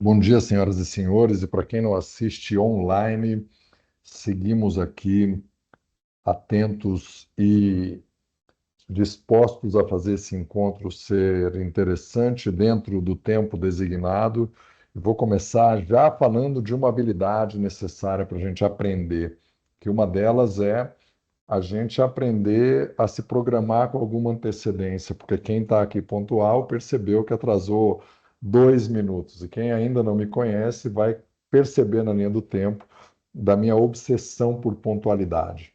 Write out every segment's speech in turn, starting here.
Bom dia, senhoras e senhores, e para quem não assiste online, seguimos aqui atentos e dispostos a fazer esse encontro ser interessante dentro do tempo designado. E vou começar já falando de uma habilidade necessária para a gente aprender, que uma delas é a gente aprender a se programar com alguma antecedência, porque quem está aqui pontual percebeu que atrasou 2 minutos, e quem ainda não me conhece vai perceber na linha do tempo da minha obsessão por pontualidade.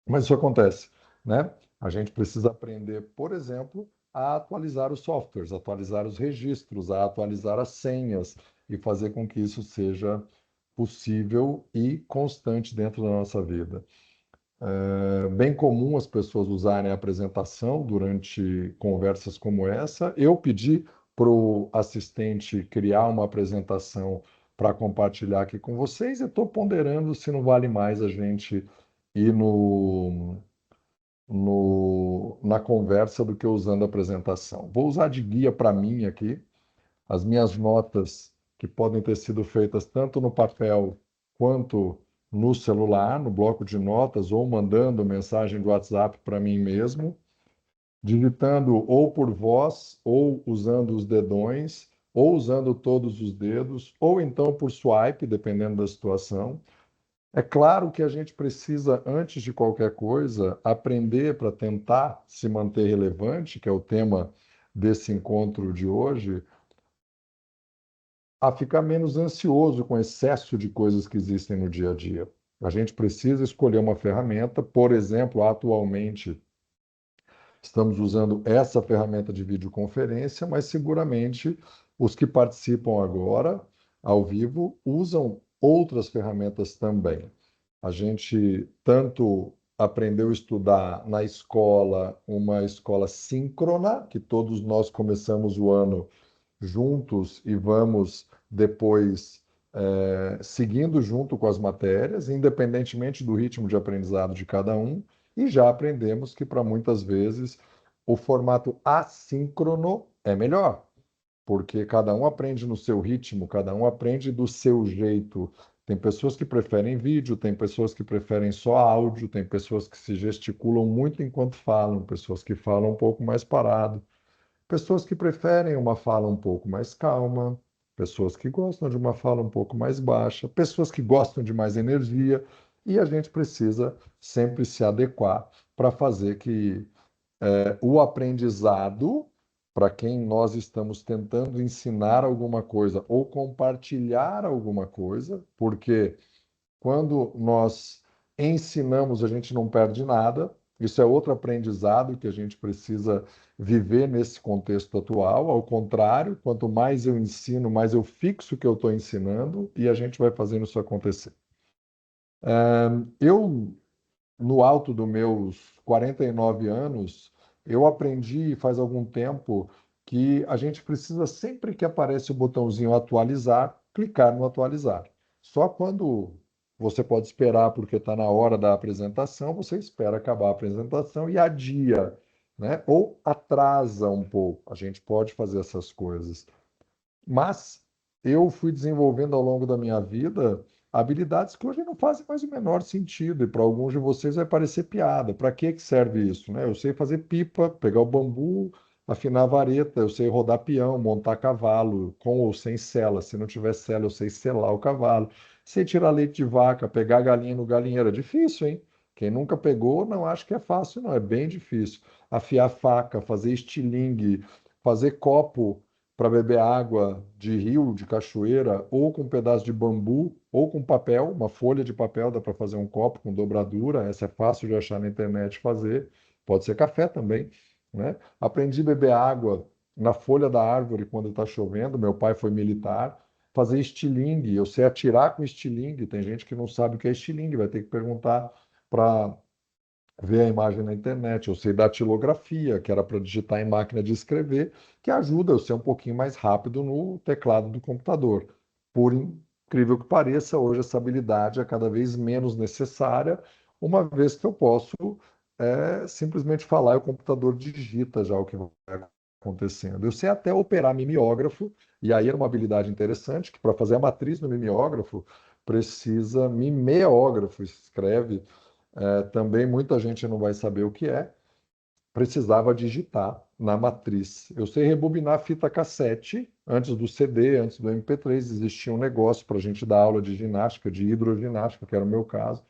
Mas isso acontece, né? A gente precisa aprender, por exemplo, a atualizar os softwares, atualizar os registros, a atualizar as senhas e fazer com que isso seja possível e constante dentro da nossa vida. É bem comum as pessoas usarem a apresentação durante conversas como essa. Eu pedi para o assistente criar uma apresentação para compartilhar aqui com vocês e estou ponderando se não vale mais a gente ir na conversa do que usando a apresentação. Vou usar de guia para mim aqui as minhas notas, que podem ter sido feitas tanto no papel quanto no celular, no bloco de notas, ou mandando mensagem do WhatsApp para mim mesmo, digitando ou por voz, ou usando os dedões, ou usando todos os dedos, ou então por swipe, dependendo da situação. É claro que a gente precisa, antes de qualquer coisa, aprender para tentar se manter relevante, que é o tema desse encontro de hoje, a ficar menos ansioso com o excesso de coisas que existem no dia a dia. A gente precisa escolher uma ferramenta, por exemplo, atualmente estamos usando essa ferramenta de videoconferência, mas seguramente os que participam agora, ao vivo, usam outras ferramentas também. A gente tanto aprendeu a estudar na escola, uma escola síncrona, que todos nós começamos o ano juntos e vamos depois seguindo junto com as matérias, independentemente do ritmo de aprendizado de cada um, e já aprendemos que para muitas vezes o formato assíncrono é melhor, porque cada um aprende no seu ritmo, cada um aprende do seu jeito. Tem pessoas que preferem vídeo, tem pessoas que preferem só áudio, tem pessoas que se gesticulam muito enquanto falam, pessoas que falam um pouco mais parado. Pessoas que preferem uma fala um pouco mais calma, pessoas que gostam de uma fala um pouco mais baixa, pessoas que gostam de mais energia, e a gente precisa sempre se adequar para fazer que o aprendizado, para quem nós estamos tentando ensinar alguma coisa ou compartilhar alguma coisa, porque quando nós ensinamos, a gente não perde nada. Isso é outro aprendizado que a gente precisa viver nesse contexto atual. Ao contrário, quanto mais eu ensino, mais eu fixo o que eu estou ensinando e a gente vai fazendo isso acontecer. Eu, no alto dos meus 49 anos, eu aprendi faz algum tempo que a gente precisa, sempre que aparece o botãozinho atualizar, clicar no atualizar. Só quando você pode esperar porque está na hora da apresentação, você espera acabar a apresentação e adia, né? Ou atrasa um pouco. A gente pode fazer essas coisas. Mas eu fui desenvolvendo ao longo da minha vida habilidades que hoje não fazem mais o menor sentido, e para alguns de vocês vai parecer piada. Para que que serve isso, né? Eu sei fazer pipa, pegar o bambu, afinar a vareta, eu sei rodar peão, montar cavalo, com ou sem sela. Se não tiver sela, eu sei selar o cavalo. Sei tirar leite de vaca, pegar galinha no galinheiro. É difícil, hein? Quem nunca pegou, não acha que é fácil, não. É bem difícil. Afiar faca, fazer estilingue, fazer copo para beber água de rio, de cachoeira, ou com um pedaço de bambu, ou com papel, uma folha de papel, dá para fazer um copo com dobradura, essa é fácil de achar na internet fazer, pode ser café também, né? Aprendi a beber água na folha da árvore quando está chovendo, meu pai foi militar, fazer estilingue, eu sei atirar com estilingue, tem gente que não sabe o que é estilingue, vai ter que perguntar para ver a imagem na internet. Eu sei datilografia, que era para digitar em máquina de escrever, que ajuda eu ser um pouquinho mais rápido no teclado do computador. Por incrível que pareça, hoje essa habilidade é cada vez menos necessária, uma vez que eu posso simplesmente falar e o computador digita já o que vai acontecendo. Eu sei até operar mimeógrafo, e aí é uma habilidade interessante, que para fazer a matriz no mimeógrafo, precisa mimeógrafo, escreve, também muita gente não vai saber o que é, precisava digitar na matriz. Eu sei rebobinar fita cassete, antes do CD, antes do MP3, existia um negócio para a gente dar aula de ginástica, de hidroginástica, que era o meu caso,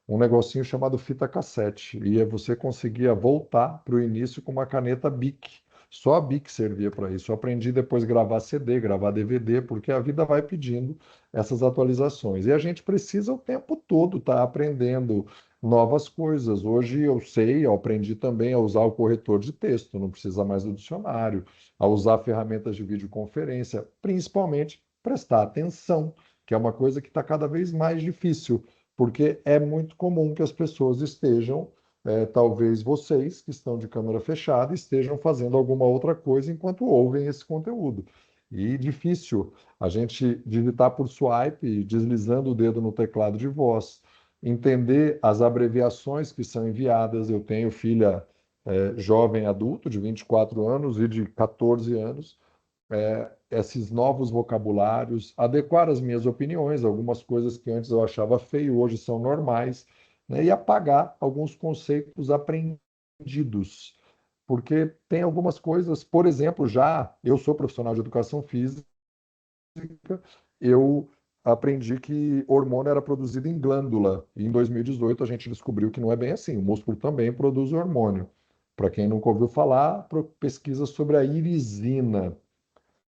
um negocinho chamado fita cassete. E aí você conseguia voltar para o início com uma caneta Bic. Só a Bic servia para isso. Eu aprendi depois a gravar CD, gravar DVD, porque a vida vai pedindo essas atualizações. E a gente precisa o tempo todo estar aprendendo novas coisas. Hoje eu sei, eu aprendi também a usar o corretor de texto, não precisa mais do dicionário, a usar ferramentas de videoconferência, principalmente prestar atenção, que é uma coisa que está cada vez mais difícil porque é muito comum que as pessoas estejam, talvez vocês que estão de câmera fechada, estejam fazendo alguma outra coisa enquanto ouvem esse conteúdo. E difícil a gente digitar por swipe, deslizando o dedo no teclado de voz, entender as abreviações que são enviadas. Eu tenho filha, jovem adulto, de 24 anos e de 14 anos, esses novos vocabulários, adequar as minhas opiniões, algumas coisas que antes eu achava feio, hoje são normais, né? E apagar alguns conceitos aprendidos. Porque tem algumas coisas, por exemplo, já eu sou profissional de educação física, eu aprendi que hormônio era produzido em glândula. E em 2018 a gente descobriu que não é bem assim. O músculo também produz hormônio. Para quem nunca ouviu falar, pesquisa sobre a irisina.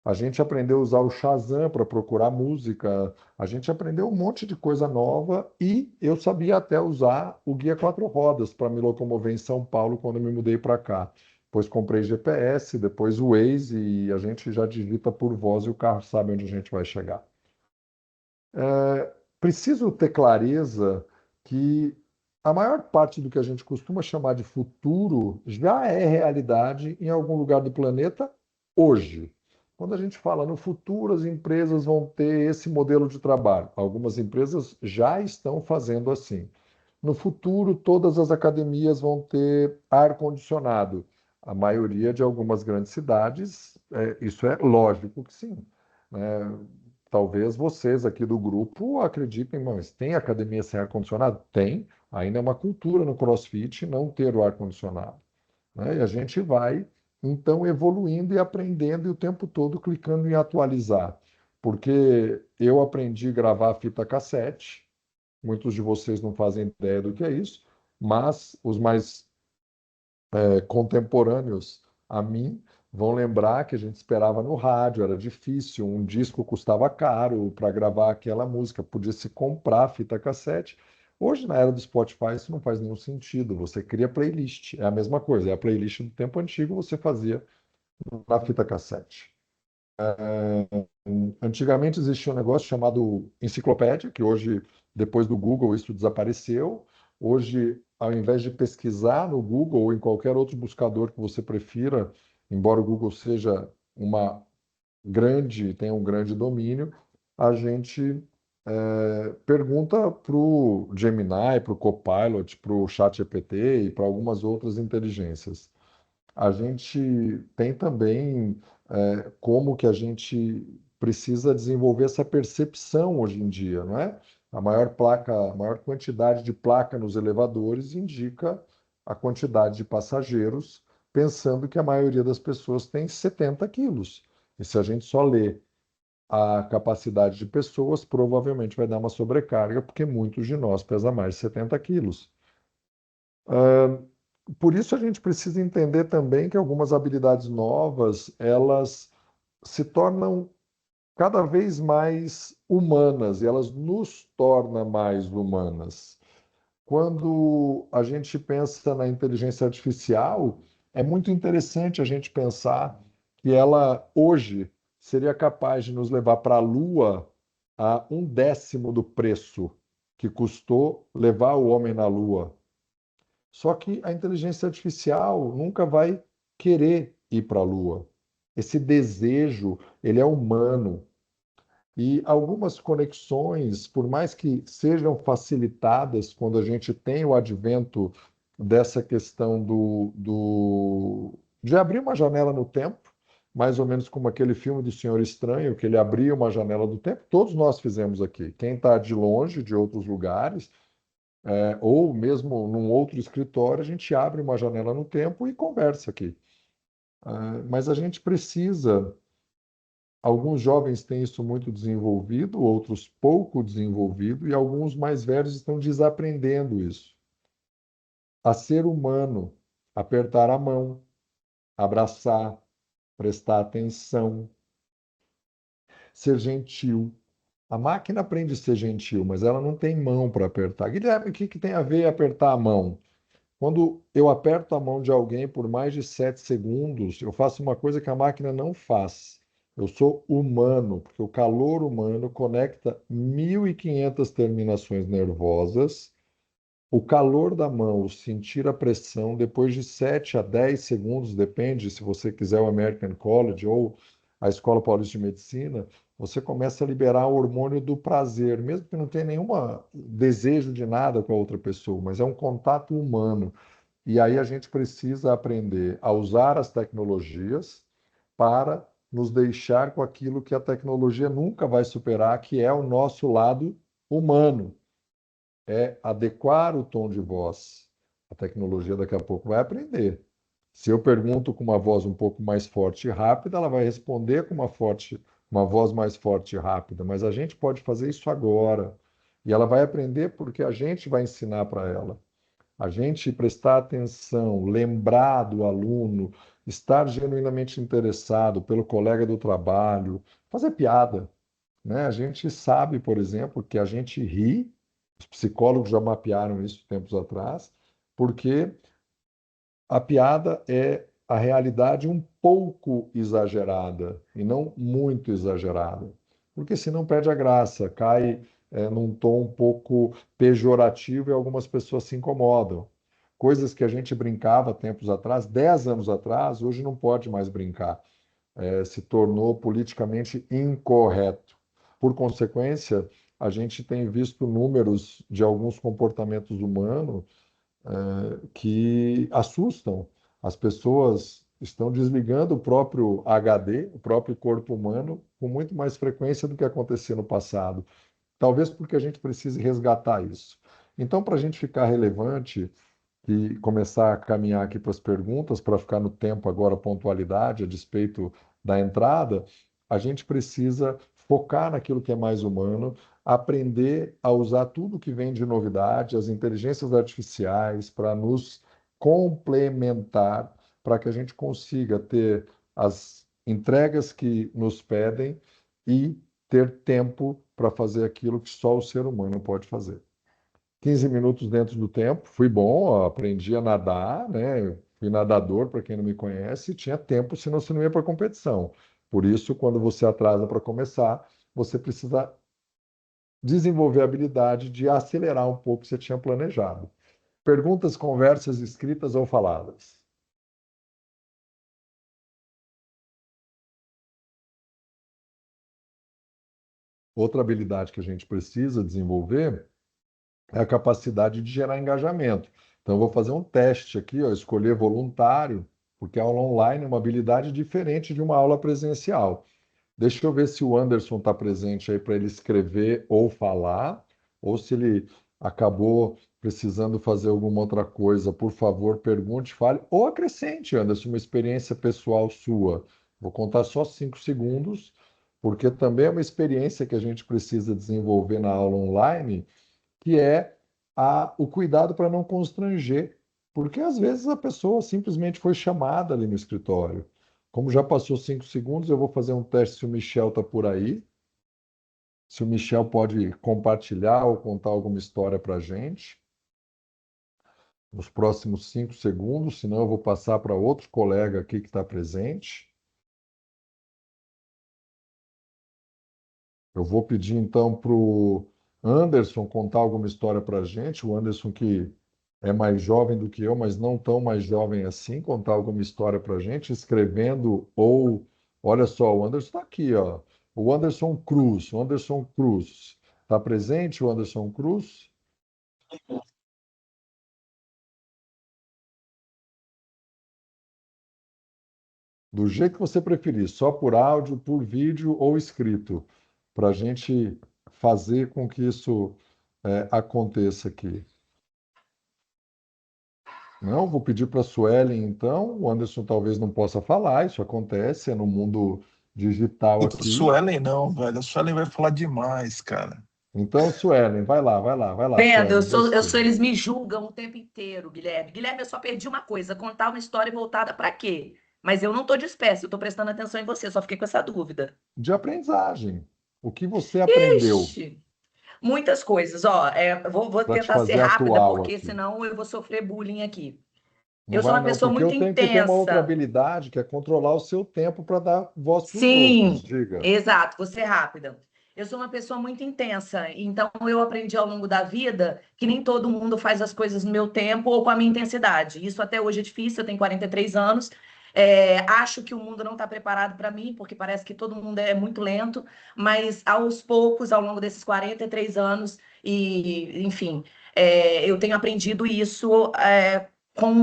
A gente aprendeu a usar o Shazam para procurar música, a gente aprendeu um monte de coisa nova e eu sabia até usar o guia quatro rodas para me locomover em São Paulo quando eu me mudei para cá. Depois comprei GPS, depois o Waze e a gente já digita por voz e o carro sabe onde a gente vai chegar. Preciso ter clareza que a maior parte do que a gente costuma chamar de futuro já é realidade em algum lugar do planeta hoje. Quando a gente fala no futuro, as empresas vão ter esse modelo de trabalho. Algumas empresas já estão fazendo assim. No futuro, todas as academias vão ter ar-condicionado. A maioria de algumas grandes cidades, isso é lógico que sim, né? Talvez vocês aqui do grupo acreditem, mas tem academia sem ar-condicionado? Tem. Ainda é uma cultura no CrossFit não ter o ar-condicionado, né? E a gente vai, então, evoluindo e aprendendo e o tempo todo clicando em atualizar. Porque eu aprendi a gravar fita cassete, muitos de vocês não fazem ideia do que é isso, mas os mais contemporâneos a mim vão lembrar que a gente esperava no rádio, era difícil, um disco custava caro para gravar aquela música, podia se comprar fita cassete. Hoje, na era do Spotify, isso não faz nenhum sentido. Você cria playlist, é a mesma coisa, é a playlist do tempo antigo, você fazia na fita cassete. Antigamente existia um negócio chamado enciclopédia, que hoje, depois do Google, isso desapareceu. Hoje, ao invés de pesquisar no Google ou em qualquer outro buscador que você prefira, embora o Google seja uma tenha um grande domínio, a gente pergunta para o Gemini, para o Copilot, para o ChatGPT e para algumas outras inteligências. A gente tem também como que a gente precisa desenvolver essa percepção hoje em dia, não é? A maior quantidade de placa nos elevadores indica a quantidade de passageiros, pensando que a maioria das pessoas tem 70 quilos. E se a gente só lê a capacidade de pessoas, provavelmente vai dar uma sobrecarga, porque muitos de nós pesam mais de 70 quilos. Por isso a gente precisa entender também que algumas habilidades novas, elas se tornam cada vez mais humanas e elas nos tornam mais humanas. Quando a gente pensa na inteligência artificial, é muito interessante a gente pensar que ela hoje seria capaz de nos levar para a Lua a um décimo do preço que custou levar o homem na Lua. Só que a inteligência artificial nunca vai querer ir para a Lua. Esse desejo, ele é humano. E algumas conexões, por mais que sejam facilitadas quando a gente tem o advento dessa questão de abrir uma janela no tempo, mais ou menos como aquele filme do Senhor Estranho, que ele abria uma janela do tempo. Todos nós fizemos aqui. Quem está de longe, de outros lugares, ou mesmo num outro escritório, a gente abre uma janela no tempo e conversa aqui. Mas a gente precisa. Alguns jovens têm isso muito desenvolvido, outros pouco desenvolvido, e alguns mais velhos estão desaprendendo isso. A ser humano, apertar a mão, abraçar, prestar atenção, ser gentil. A máquina aprende a ser gentil, mas ela não tem mão para apertar. Guilherme, o que que tem a ver apertar a mão? Quando eu aperto a mão de alguém por mais de 7 segundos, eu faço uma coisa que a máquina não faz. Eu sou humano, porque o calor humano conecta 1.500 terminações nervosas. O calor da mão, o sentir a pressão, depois de 7 a 10 segundos, depende se você quiser o American College ou a Escola Paulista de Medicina, você começa a liberar o hormônio do prazer, mesmo que não tenha nenhum desejo de nada com a outra pessoa, mas é um contato humano. E aí a gente precisa aprender a usar as tecnologias para nos deixar com aquilo que a tecnologia nunca vai superar, que é o nosso lado humano, é adequar o tom de voz. A tecnologia daqui a pouco vai aprender. Se eu pergunto com uma voz um pouco mais forte e rápida, ela vai responder com uma voz mais forte e rápida, mas a gente pode fazer isso agora. E ela vai aprender porque a gente vai ensinar para ela. A gente prestar atenção, lembrar do aluno, estar genuinamente interessado pelo colega do trabalho, fazer piada, né? A gente sabe, por exemplo, que a gente ri, os psicólogos já mapearam isso tempos atrás, porque a piada é a realidade um pouco exagerada e não muito exagerada, porque senão perde a graça, cai num tom um pouco pejorativo e algumas pessoas se incomodam. Coisas que a gente brincava tempos atrás, 10 anos atrás, hoje não pode mais brincar. Se tornou politicamente incorreto. Por consequência, a gente tem visto números de alguns comportamentos humanos que assustam. As pessoas estão desligando o próprio HD, o próprio corpo humano, com muito mais frequência do que acontecia no passado. Talvez porque a gente precise resgatar isso. Então, para a gente ficar relevante e começar a caminhar aqui para as perguntas, para ficar no tempo agora, pontualidade, a despeito da entrada, a gente precisa focar naquilo que é mais humano, aprender a usar tudo que vem de novidade, as inteligências artificiais, para nos complementar, para que a gente consiga ter as entregas que nos pedem e ter tempo para fazer aquilo que só o ser humano pode fazer. 15 minutos dentro do tempo, fui bom, ó, aprendi a nadar, né? Fui nadador, para quem não me conhece, e tinha tempo, senão você não ia para a competição. Por isso, quando você atrasa para começar, você precisa desenvolver a habilidade de acelerar um pouco o que você tinha planejado. Perguntas, conversas escritas ou faladas. Outra habilidade que a gente precisa desenvolver é a capacidade de gerar engajamento. Então, eu vou fazer um teste aqui, ó, escolher voluntário, porque a aula online é uma habilidade diferente de uma aula presencial. Deixa eu ver se o Anderson está presente aí para ele escrever ou falar, ou se ele acabou precisando fazer alguma outra coisa. Por favor, pergunte, fale, ou acrescente, Anderson, uma experiência pessoal sua. Vou contar só 5 segundos, porque também é uma experiência que a gente precisa desenvolver na aula online, que é o cuidado para não constranger, porque às vezes a pessoa simplesmente foi chamada ali no escritório. Como já passou 5 segundos, eu vou fazer um teste se o Michel está por aí, se o Michel pode compartilhar ou contar alguma história para a gente nos próximos 5 segundos, senão eu vou passar para outro colega aqui que está presente. Eu vou pedir então para o Anderson contar alguma história para a gente, o Anderson que é mais jovem do que eu, mas não tão mais jovem assim, contar alguma história para a gente, escrevendo ou, olha só, o Anderson está aqui, ó, o Anderson Cruz, está presente o Anderson Cruz? do jeito que você preferir, só por áudio, por vídeo ou escrito, para a gente fazer com que isso aconteça aqui. Não, vou pedir para a Suelen, então. O Anderson talvez não possa falar, isso acontece, é no mundo digital Puta, aqui. Suelen não, velho. A Suelen vai falar demais, cara. Então, Suelen, vai lá, vai lá, vai lá, Vendo, Suelen, você. eles me julgam o tempo inteiro, Guilherme. Guilherme, eu só perdi uma coisa, contar uma história voltada para quê? Mas eu não estou dispersa, eu estou prestando atenção em você, só fiquei com essa dúvida. De aprendizagem. O que você aprendeu Ixi, muitas coisas. Ó, vou para te tentar ser fazer rápida, atual porque aqui? senão eu vou sofrer bullying aqui. Não Eu sou vai uma não, pessoa porque eu muito tenho que ter uma outra intensa. habilidade, que é controlar o seu tempo para dar voz para os outros. Sim, Diga. exato, vou ser rápida. Eu sou uma pessoa muito intensa, então eu aprendi ao longo da vida que nem todo mundo faz as coisas no meu tempo ou com a minha intensidade. Isso até hoje é difícil, eu tenho 43 anos. Acho que o mundo não está preparado para mim, porque parece que todo mundo é muito lento, mas aos poucos, ao longo desses 43 anos, e enfim, eu tenho aprendido isso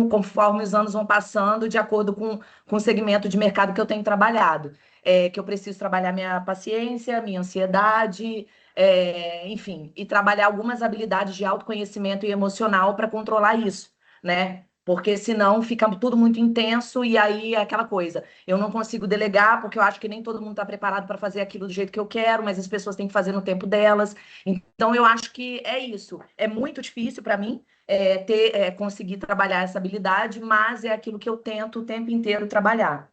conforme os anos vão passando, de acordo com o segmento de mercado que eu tenho trabalhado. Que eu preciso trabalhar minha paciência, minha ansiedade, enfim, e trabalhar algumas habilidades de autoconhecimento e emocional para controlar isso, né? Porque senão fica tudo muito intenso e aí é aquela coisa. Eu não consigo delegar porque eu acho que nem todo mundo está preparado para fazer aquilo do jeito que eu quero, mas as pessoas têm que fazer no tempo delas. Então eu acho que é isso. É muito difícil para mim conseguir trabalhar essa habilidade, mas é aquilo que eu tento o tempo inteiro trabalhar.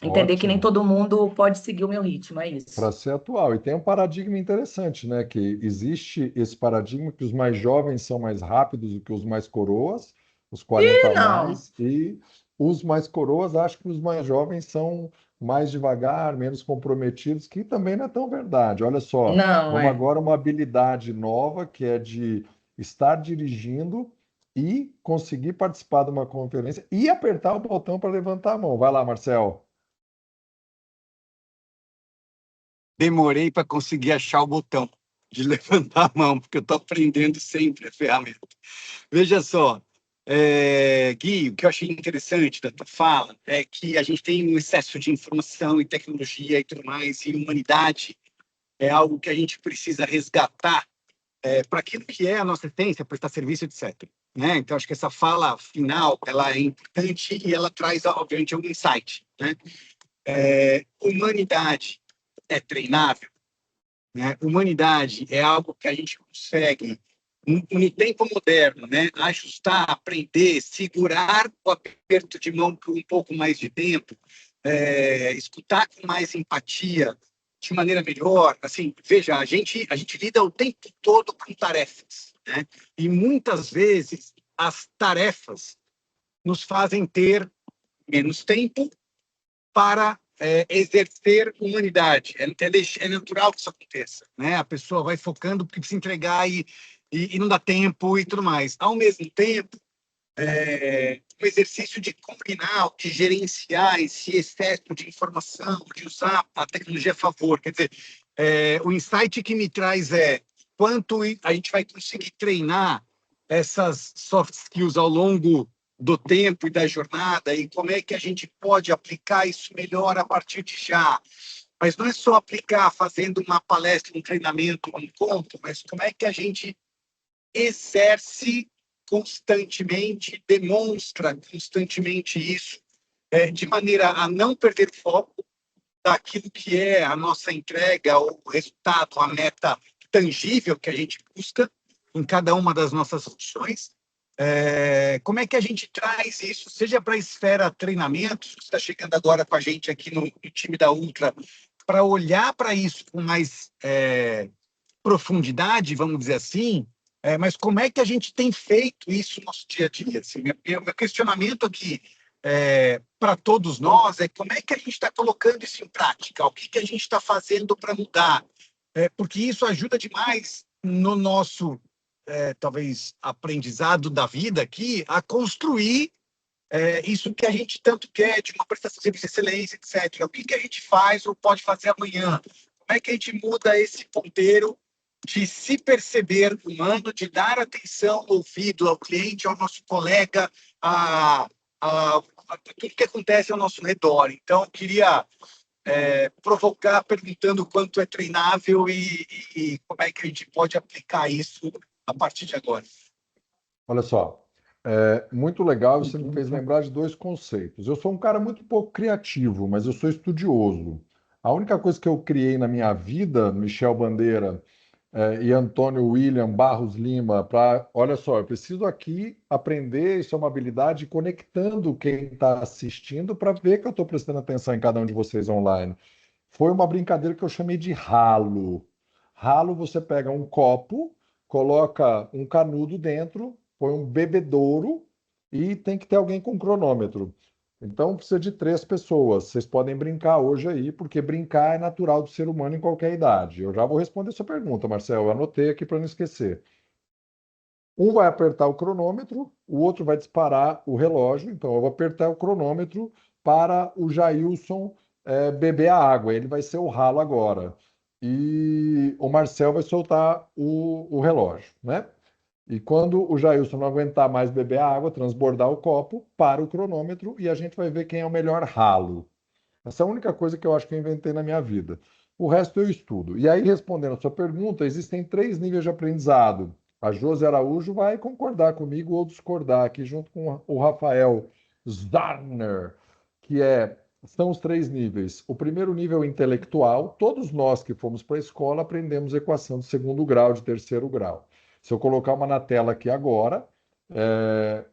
Entender que nem Ótimo. todo mundo pode seguir o meu ritmo, é Para isso. ser atual. E tem um paradigma interessante, né? Que existe esse paradigma que os mais jovens são mais rápidos do que os mais coroas, os 40 E a não, mais, e os mais coroas acham que os mais jovens são mais devagar, menos comprometidos, que também não é tão verdade. Olha só, não vamos é. agora uma habilidade nova que é de estar dirigindo e conseguir participar de uma conferência e apertar o botão para levantar a mão. Vai lá, Marcel. Demorei para conseguir achar o botão de levantar a mão, porque eu estou aprendendo sempre a ferramenta. Veja só, Gui, o que eu achei interessante da tua fala é que a gente tem um excesso de informação e tecnologia e tudo mais, e humanidade é algo que a gente precisa resgatar para aquilo que é a nossa essência, prestar serviço, etc. Né? Então, acho que essa fala final ela é importante e ela traz, obviamente, algum insight. Né? Humanidade é treinável, né? Humanidade é algo que a gente consegue, no tempo moderno, né? Ajustar, aprender, segurar o aperto de mão por um pouco mais de tempo, escutar com mais empatia, de maneira melhor. Assim, veja, a gente lida o tempo todo com tarefas, né? E muitas vezes as tarefas nos fazem ter menos tempo para exercer humanidade. É natural que isso aconteça. Né? A pessoa vai focando porque precisa entregar e não dá tempo e tudo mais. Ao mesmo tempo, o exercício de combinar, de gerenciar esse excesso de informação, de usar a tecnologia a favor. Quer dizer, o insight que me traz é quanto a gente vai conseguir treinar essas soft skills ao longo do tempo e da jornada e como é que a gente pode aplicar isso melhor a partir de já. Mas não é só aplicar fazendo uma palestra, um treinamento, um encontro, mas como é que a gente exerce constantemente, demonstra constantemente isso, de maneira a não perder foco daquilo que é a nossa entrega, o resultado, a meta tangível que a gente busca em cada uma das nossas funções. Como é que a gente traz isso, seja para a esfera treinamento, você está chegando agora com a gente aqui no time da Ultra, para olhar para isso com mais profundidade, vamos dizer assim, mas como é que a gente tem feito isso no nosso dia a dia? Assim, meu questionamento aqui para todos nós é como é que a gente está colocando isso em prática, o que, que a gente está fazendo para mudar, porque isso ajuda demais no nosso, talvez, aprendizado da vida aqui, a construir isso que a gente tanto quer, de uma prestação de serviço de excelência, etc. O que, que a gente faz ou pode fazer amanhã? Como é que a gente muda esse ponteiro de se perceber humano, de dar atenção, ouvido ao cliente, ao nosso colega, a, tudo que acontece ao nosso redor. Então, eu queria provocar perguntando quanto é treinável e como é que a gente pode aplicar isso a partir de agora. Olha só, muito legal, você me fez lembrar de dois conceitos. Eu sou um cara muito pouco criativo, mas eu sou estudioso. A única coisa que eu criei na minha vida, Michel Bandeira, e Antônio William Barros Lima, olha só, eu preciso aqui aprender, isso é uma habilidade, conectando quem está assistindo para ver que eu estou prestando atenção em cada um de vocês online. Foi uma brincadeira que eu chamei de ralo. Ralo, você pega um copo, coloca um canudo dentro, põe um bebedouro e tem que ter alguém com cronômetro. Então precisa de 3 pessoas. Vocês podem brincar hoje aí, porque brincar é natural do ser humano em qualquer idade. Eu já vou responder sua pergunta, Marcelo. Eu anotei aqui para não esquecer. Um vai apertar o cronômetro, o outro vai disparar o relógio. Então eu vou apertar o cronômetro para o Jailson beber a água. Ele vai ser o ralo agora. E o Marcel vai soltar o relógio, né? E quando o Jailson não aguentar mais beber a água, transbordar o copo, para o cronômetro e a gente vai ver quem é o melhor ralo. Essa é a única coisa que eu acho que eu inventei na minha vida. O resto eu estudo. E aí, respondendo a sua pergunta, existem 3 níveis de aprendizado. A Josi Araújo vai concordar comigo ou discordar aqui, junto com o Rafael Zarner, que são os 3 níveis. O primeiro nível intelectual, todos nós que fomos para a escola aprendemos equação de segundo grau, de terceiro grau. Se eu colocar uma na tela aqui agora,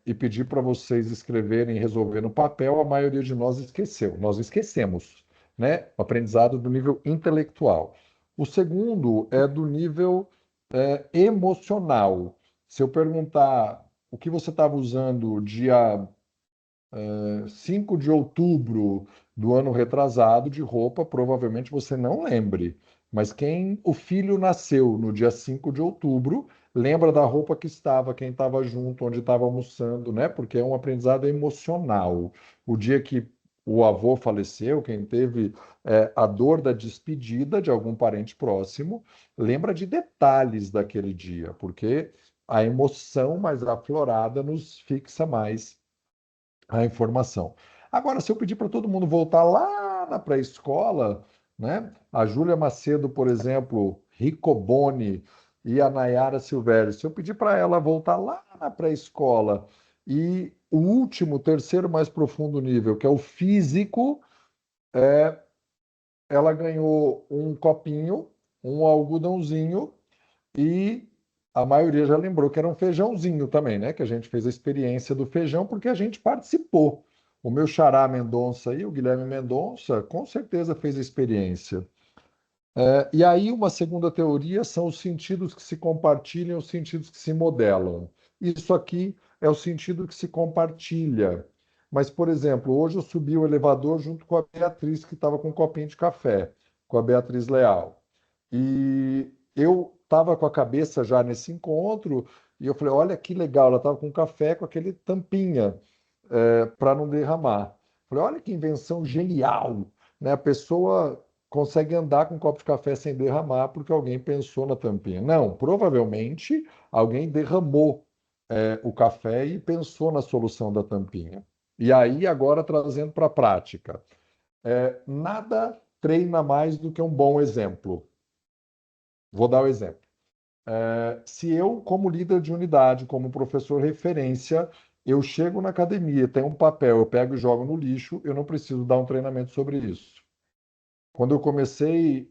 e pedir para vocês escreverem e resolver no papel, a maioria de nós esqueceu. Nós esquecemos, né? O aprendizado do nível intelectual. O segundo é do nível emocional. Se eu perguntar o que você estava usando dia 5 de outubro do ano retrasado de roupa, provavelmente você não lembre. Mas o filho nasceu no dia 5 de outubro, lembra da roupa que estava, quem estava junto, onde estava almoçando, né? Porque é um aprendizado emocional. O dia que o avô faleceu, quem teve a dor da despedida de algum parente próximo, lembra de detalhes daquele dia, porque a emoção mais aflorada nos fixa mais a informação. Agora, se eu pedir para todo mundo voltar lá na pré-escola, né? A Júlia Macedo, por exemplo, Ricoboni e a Nayara Silvério, se eu pedir para ela voltar lá na pré-escola e o último, terceiro mais profundo nível, que é o físico, ela ganhou um copinho, um algodãozinho e a maioria já lembrou que era um feijãozinho também, né? Que a gente fez a experiência do feijão porque a gente participou. O meu xará Mendonça aí, o Guilherme Mendonça, com certeza fez a experiência. E aí, uma segunda teoria são os sentidos que se compartilham, os sentidos que se modelam. Isso aqui é o sentido que se compartilha. Mas, por exemplo, hoje eu subi o elevador junto com a Beatriz, que estava com um copinho de café, com a Beatriz Leal. E eu estava com a cabeça já nesse encontro, e eu falei: olha que legal, ela estava com café com aquele tampinha, para não derramar. Falei: olha que invenção genial, né? A pessoa consegue andar com um copo de café sem derramar porque alguém pensou na tampinha. Não, provavelmente alguém derramou, o café e pensou na solução da tampinha. E aí, agora trazendo para a prática, nada treina mais do que um bom exemplo. Vou dar o exemplo. Se eu, como líder de unidade, como professor referência, eu chego na academia, tenho um papel, eu pego e jogo no lixo, eu não preciso dar um treinamento sobre isso. Quando eu comecei,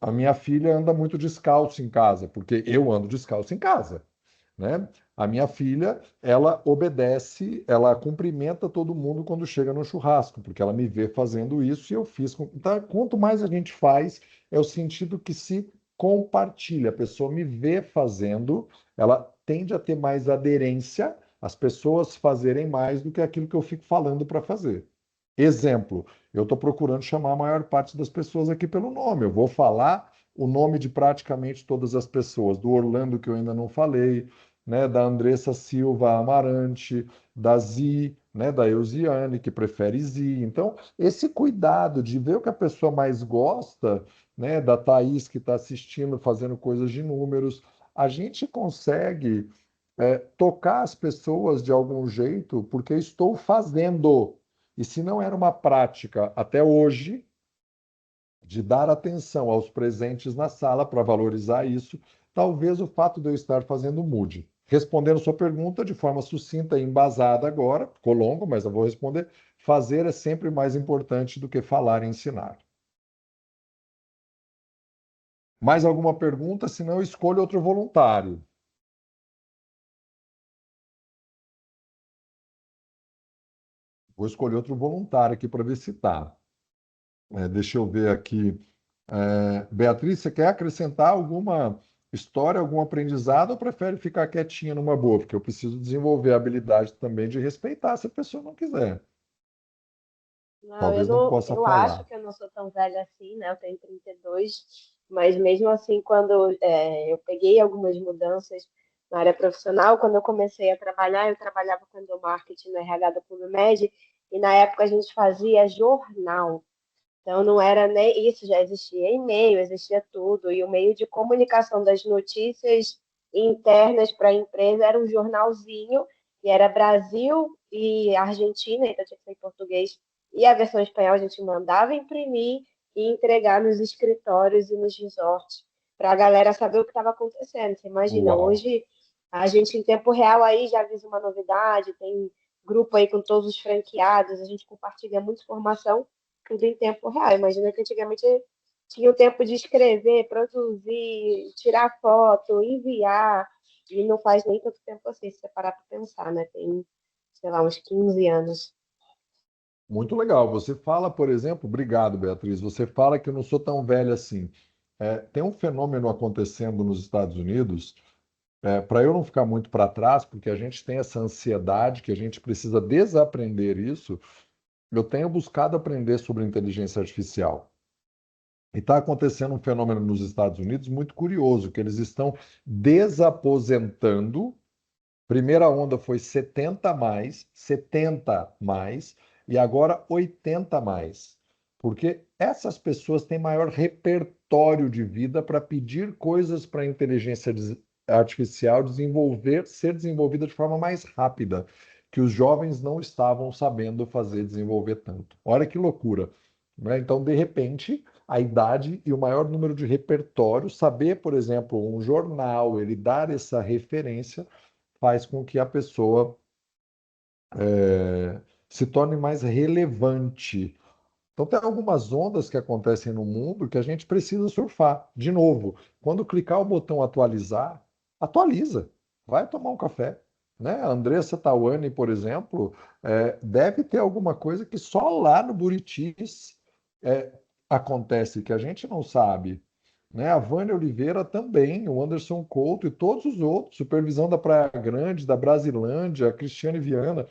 a minha filha anda muito descalço em casa, porque eu ando descalço em casa, né? A minha filha, ela obedece, ela cumprimenta todo mundo quando chega no churrasco, porque ela me vê fazendo isso e eu fiz. Então, quanto mais a gente faz, é o sentido que se compartilha. A pessoa me vê fazendo, ela tende a ter mais aderência, as pessoas fazerem mais do que aquilo que eu fico falando para fazer. Exemplo, eu estou procurando chamar a maior parte das pessoas aqui pelo nome. Eu vou falar o nome de praticamente todas as pessoas, do Orlando, que eu ainda não falei, né, da Andressa Silva Amarante, da Zi, né, da Eusiane, que prefere Zi. Então, esse cuidado de ver o que a pessoa mais gosta, né, da Thaís, que está assistindo, fazendo coisas de números, a gente consegue tocar as pessoas de algum jeito, porque estou fazendo. E se não era uma prática até hoje, de dar atenção aos presentes na sala para valorizar isso, talvez o fato de eu estar fazendo mude. Respondendo sua pergunta de forma sucinta e embasada agora, ficou longo, mas eu vou responder. Fazer é sempre mais importante do que falar e ensinar. Mais alguma pergunta? Se não, escolha outro voluntário. Vou escolher outro voluntário aqui para ver se está. Deixa eu ver aqui. Beatriz, você quer acrescentar alguma história, algum aprendizado ou prefere ficar quietinha numa boa? Porque eu preciso desenvolver a habilidade também de respeitar se a pessoa não quiser. Não, Talvez não possa eu acho falar. que eu não sou tão velha assim, né? Eu tenho 32, mas mesmo assim, quando eu peguei algumas mudanças na área profissional, quando eu comecei a trabalhar, eu trabalhava com endomarketing no RH da Publimed, e na época a gente fazia jornal. Então, não era nem isso, já existia e-mail, existia tudo, e o meio de comunicação das notícias internas para a empresa era um jornalzinho, e era Brasil e Argentina, então tinha que ser em português, e a versão espanhola a gente mandava imprimir e entregar nos escritórios e nos resorts, para a galera saber o que estava acontecendo. Você imagina, Uau! hoje a gente em tempo real aí já avisa uma novidade, tem grupo aí com todos os franqueados, a gente compartilha muita informação tudo em tempo real. Imagina que antigamente tinha o tempo de escrever, produzir, tirar foto, enviar, e não faz nem tanto tempo assim, se você parar para pensar, né? Tem, sei lá, uns 15 anos. Muito legal. Você fala, por exemplo, obrigado, Beatriz. Você fala que eu não sou tão velha assim. Tem um fenômeno acontecendo nos Estados Unidos, para eu não ficar muito para trás, porque a gente tem essa ansiedade que a gente precisa desaprender isso. Eu tenho buscado aprender sobre inteligência artificial. E está acontecendo um fenômeno nos Estados Unidos muito curioso, que eles estão desaposentando. Primeira onda foi 70 mais, 70 mais, e agora 80 mais. Porque essas pessoas têm maior repertório de vida para pedir coisas para a inteligência artificial desenvolver, ser desenvolvida de forma mais rápida, que os jovens não estavam sabendo fazer, desenvolver tanto. Olha que loucura, né? Então, de repente, a idade e o maior número de repertório, saber, por exemplo, um jornal, ele dar essa referência faz com que a pessoa se torne mais relevante. Então, tem algumas ondas que acontecem no mundo que a gente precisa surfar. De novo, quando clicar o botão atualizar, atualiza. Vai tomar um café. Né? A Andressa Tawani, por exemplo, deve ter alguma coisa que só lá no Buritis é, acontece, que a gente não sabe. Né? A Vânia Oliveira também, o Anderson Couto e todos os outros, supervisão da Praia Grande, da Brasilândia, a Cristiane Viana.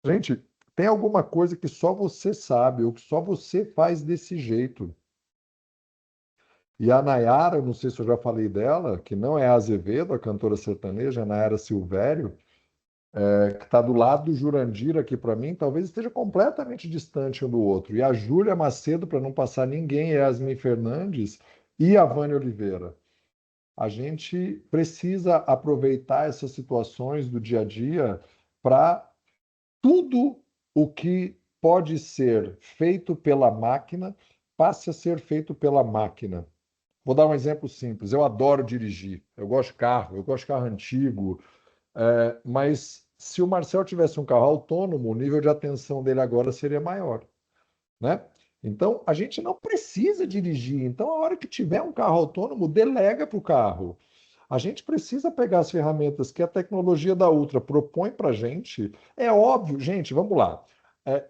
Gente, tem alguma coisa que só você sabe, ou que só você faz desse jeito. E a Nayara, eu não sei se eu já falei dela, que não é a Azevedo, a cantora sertaneja, a Nayara Silvério, que está do lado do Jurandir aqui para mim, talvez esteja completamente distante um do outro. E a Júlia Macedo, para não passar ninguém, Yasmin Fernandes e a Vânia Oliveira. A gente precisa aproveitar essas situações do dia a dia para tudo o que pode ser feito pela máquina passe a ser feito pela máquina. Vou dar um exemplo simples. Eu adoro dirigir. Eu gosto de carro antigo. Mas se o Marcel tivesse um carro autônomo, o nível de atenção dele agora seria maior, né? Então, a gente não precisa dirigir. Então, a hora que tiver um carro autônomo, delega para o carro. A gente precisa pegar as ferramentas que a tecnologia da Ultra propõe para a gente. É óbvio, gente, vamos lá.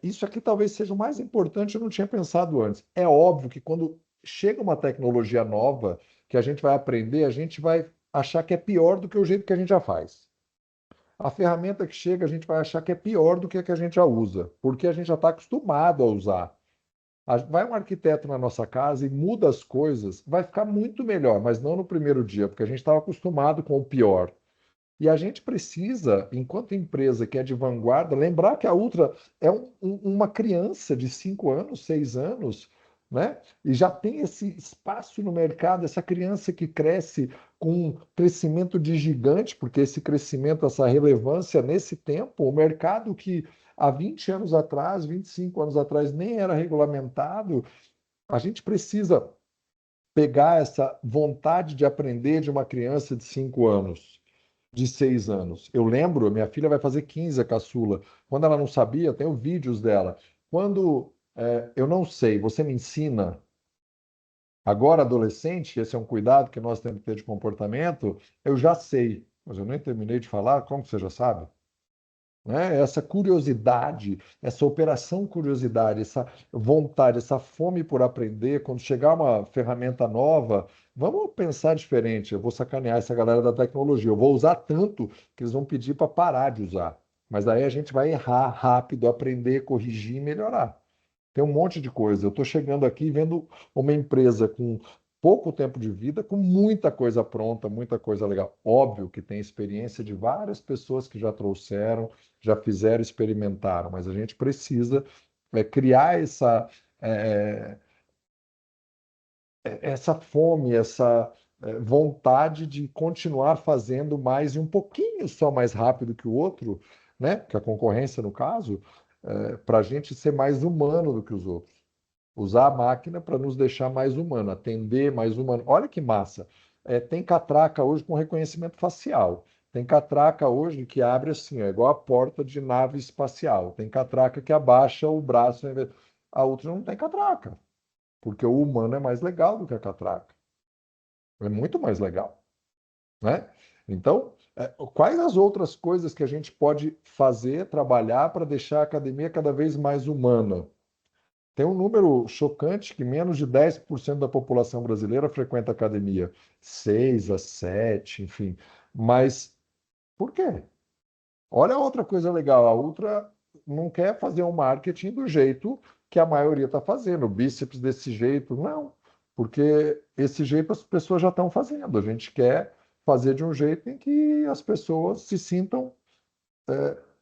Isso aqui talvez seja o mais importante, eu não tinha pensado antes. É óbvio que quando chega uma tecnologia nova que a gente vai aprender, a gente vai achar que é pior do que o jeito que a gente já faz. A ferramenta que chega, a gente vai achar que é pior do que a que a gente já usa, porque a gente já está acostumado a usar. Vai um arquiteto na nossa casa e muda as coisas, vai ficar muito melhor, mas não no primeiro dia, porque a gente estava acostumado com o pior. E a gente precisa, enquanto empresa que é de vanguarda, lembrar que a Ultra é uma criança de 5 anos, 6 anos, né? E já tem esse espaço no mercado, essa criança que cresce com um crescimento de gigante, porque esse crescimento, essa relevância nesse tempo, o mercado que há 20 anos atrás, 25 anos atrás, nem era regulamentado, a gente precisa pegar essa vontade de aprender de uma criança de 5 anos, de 6 anos. Eu lembro, minha filha vai fazer 15, a caçula. Quando ela não sabia, eu tenho vídeos dela. Quando eu não sei, você me ensina. Agora, adolescente, esse é um cuidado que nós temos que ter de comportamento, eu já sei, mas eu nem terminei de falar, como você já sabe? Né? Essa curiosidade, essa operação curiosidade, essa vontade, essa fome por aprender, quando chegar uma ferramenta nova, vamos pensar diferente. Eu vou sacanear essa galera da tecnologia. Eu vou usar tanto que eles vão pedir para parar de usar. Mas aí a gente vai errar rápido, aprender, corrigir e melhorar. Tem um monte de coisa. Eu estou chegando aqui vendo uma empresa com pouco tempo de vida, com muita coisa pronta, muita coisa legal. Óbvio que tem experiência de várias pessoas que já trouxeram, já fizeram, experimentaram, mas a gente precisa criar é, essa fome, essa vontade de continuar fazendo mais e um pouquinho só mais rápido que o outro, né? Que a concorrência, no caso, para a gente ser mais humano do que os outros. Usar a máquina para nos deixar mais humano, atender mais humano. Olha que massa. Tem catraca hoje com reconhecimento facial. Tem catraca hoje que abre assim, igual a porta de nave espacial. Tem catraca que abaixa o braço. A outra não tem catraca, porque o humano é mais legal do que a catraca. É muito mais legal, né? Então, quais as outras coisas que a gente pode fazer, trabalhar para deixar a academia cada vez mais humana? Tem um número chocante que menos de 10% da população brasileira frequenta academia. 6 a 7, enfim. Mas por quê? Olha outra coisa legal. A Ultra não quer fazer um marketing do jeito que a maioria está fazendo. O bíceps desse jeito, não. Porque esse jeito as pessoas já estão fazendo. A gente quer fazer de um jeito em que as pessoas se sintam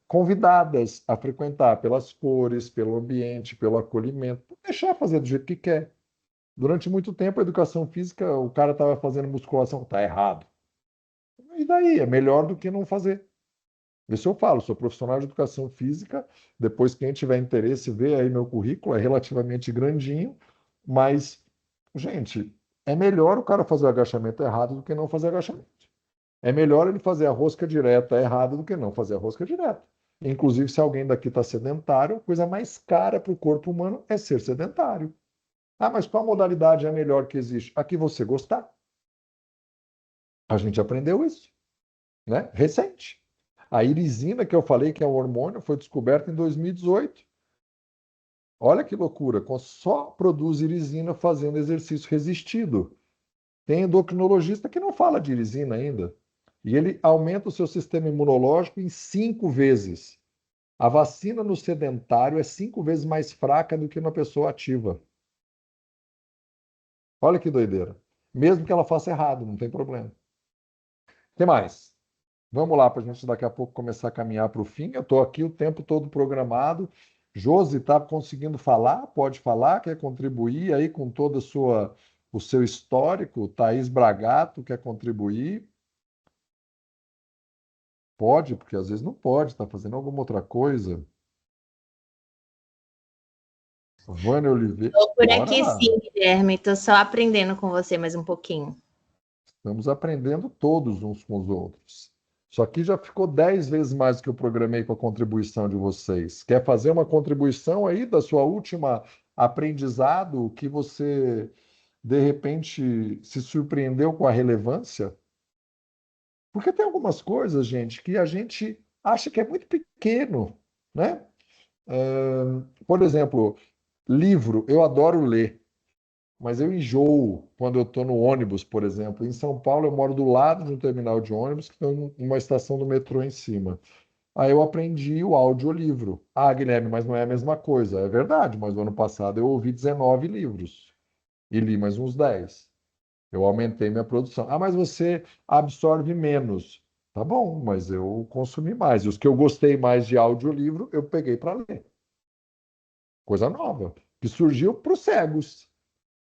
convidadas a frequentar pelas cores, pelo ambiente, pelo acolhimento, deixar fazer do jeito que quer. Durante muito tempo, a educação física, o cara estava fazendo musculação, está errado. E daí? É melhor do que não fazer. Isso eu falo, sou profissional de educação física. Depois, quem tiver interesse, vê aí meu currículo, é relativamente grandinho, mas, gente, é melhor o cara fazer o agachamento errado do que não fazer agachamento. É melhor ele fazer a rosca direta errada do que não fazer a rosca direta. Inclusive, se alguém daqui está sedentário, a coisa mais cara para o corpo humano é ser sedentário. Ah, mas qual modalidade é a melhor que existe? A que você gostar. A gente aprendeu isso, né? Recente. A irisina, que eu falei que é um hormônio, foi descoberta em 2018. Olha que loucura, só produz irisina fazendo exercício resistido. Tem endocrinologista que não fala de irisina ainda. E ele aumenta o seu sistema imunológico em 5 vezes. A vacina no sedentário é 5 vezes mais fraca do que na pessoa ativa. Olha que doideira. Mesmo que ela faça errado, não tem problema. O que mais? Vamos lá para a gente daqui a pouco começar a caminhar para o fim. Eu estou aqui o tempo todo programado. Josi está conseguindo falar? Pode falar? Quer contribuir aí com todo o seu histórico? Thaís Bragato quer contribuir? Pode, porque às vezes não pode, está fazendo alguma outra coisa. Vânia Oliveira. Estou por aqui Bora! sim, Guilherme. Estou só aprendendo com você mais um pouquinho. Estamos aprendendo todos uns com os outros. Isso aqui já ficou 10 vezes mais do que eu programei com a contribuição de vocês. Quer fazer uma contribuição aí da sua última aprendizado que você, de repente, se surpreendeu com a relevância? Porque tem algumas coisas, gente, que a gente acha que é muito pequeno, né? Por exemplo, livro, eu adoro ler. Mas eu enjoo quando eu estou no ônibus, por exemplo. Em São Paulo, eu moro do lado de um terminal de ônibus que tem uma estação do metrô em cima. Aí eu aprendi o audiolivro. Ah, Guilherme, mas não é a mesma coisa. É verdade, mas no ano passado eu ouvi 19 livros e li mais uns 10. Eu aumentei minha produção. Ah, mas você absorve menos. Tá bom, mas eu consumi mais. E os que eu gostei mais de audiolivro, eu peguei para ler. Coisa nova, que surgiu para os cegos.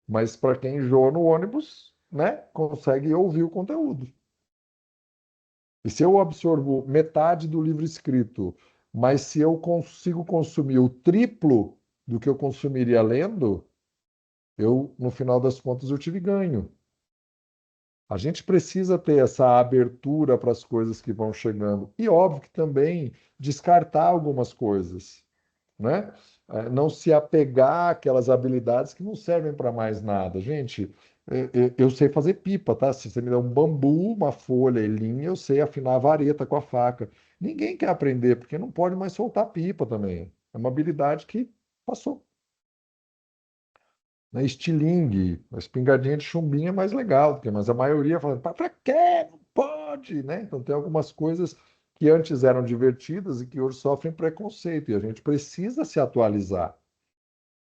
Mas para quem enjoa no ônibus, né, consegue ouvir o conteúdo. E se eu absorvo metade do livro escrito, mas se eu consigo consumir o triplo do que eu consumiria lendo, no final das contas, eu tive ganho. A gente precisa ter essa abertura para as coisas que vão chegando. E óbvio que também descartar algumas coisas, né? Não se apegar àquelas habilidades que não servem para mais nada. Gente, eu sei fazer pipa, tá? Se você me der um bambu, uma folha e linha, eu sei afinar a vareta com a faca. Ninguém quer aprender, porque não pode mais soltar pipa também. É uma habilidade que passou. Né? Estilingue, a espingardinha de chumbinho é mais legal, mas a maioria fala, para quê? Não pode, né? Então tem algumas coisas que antes eram divertidas e que hoje sofrem preconceito, e a gente precisa se atualizar.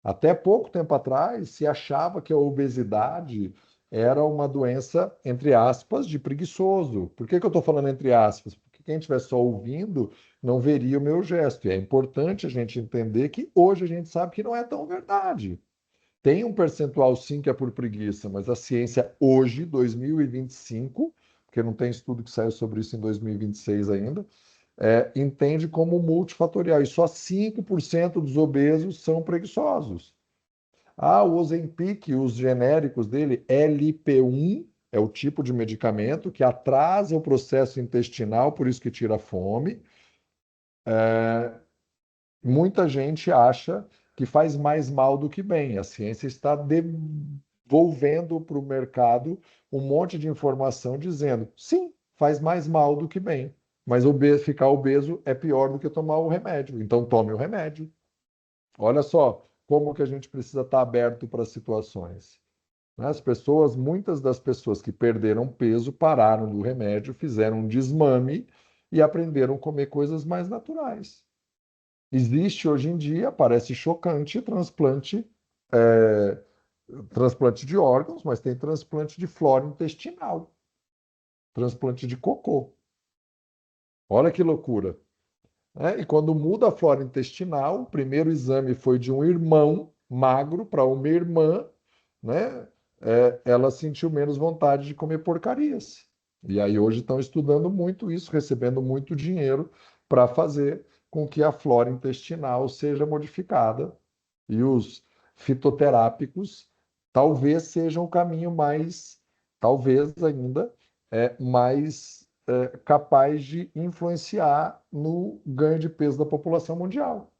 Até pouco tempo atrás, se achava que a obesidade era uma doença, entre aspas, de preguiçoso. Por que que eu estou falando entre aspas? Porque quem estiver só ouvindo não veria o meu gesto. E é importante a gente entender que hoje a gente sabe que não é tão verdade. Tem um percentual sim que é por preguiça, mas a ciência hoje, 2025, porque não tem estudo que saiu sobre isso em 2026 ainda, entende como multifatorial. E só 5% dos obesos são preguiçosos. O Ozempic, os genéricos dele, LP1, é o tipo de medicamento que atrasa o processo intestinal, por isso que tira a fome. Muita gente acha que faz mais mal do que bem. A ciência está devolvendo para o mercado um monte de informação dizendo, sim, faz mais mal do que bem, mas ficar obeso é pior do que tomar o remédio. Então tome o remédio. Olha só como que a gente precisa estar aberto para situações. As pessoas, muitas das pessoas que perderam peso pararam do remédio, fizeram um desmame e aprenderam a comer coisas mais naturais. Existe hoje em dia, parece chocante, é, transplante de órgãos, mas tem transplante de flora intestinal, transplante de cocô. Olha que loucura. E quando muda a flora intestinal, o primeiro exame foi de um irmão magro para uma irmã, né? Ela sentiu menos vontade de comer porcarias. E aí hoje estão estudando muito isso, recebendo muito dinheiro para fazer com que a flora intestinal seja modificada. E os fitoterápicos talvez sejam o caminho mais, talvez ainda, mais capaz de influenciar no ganho de peso da população mundial.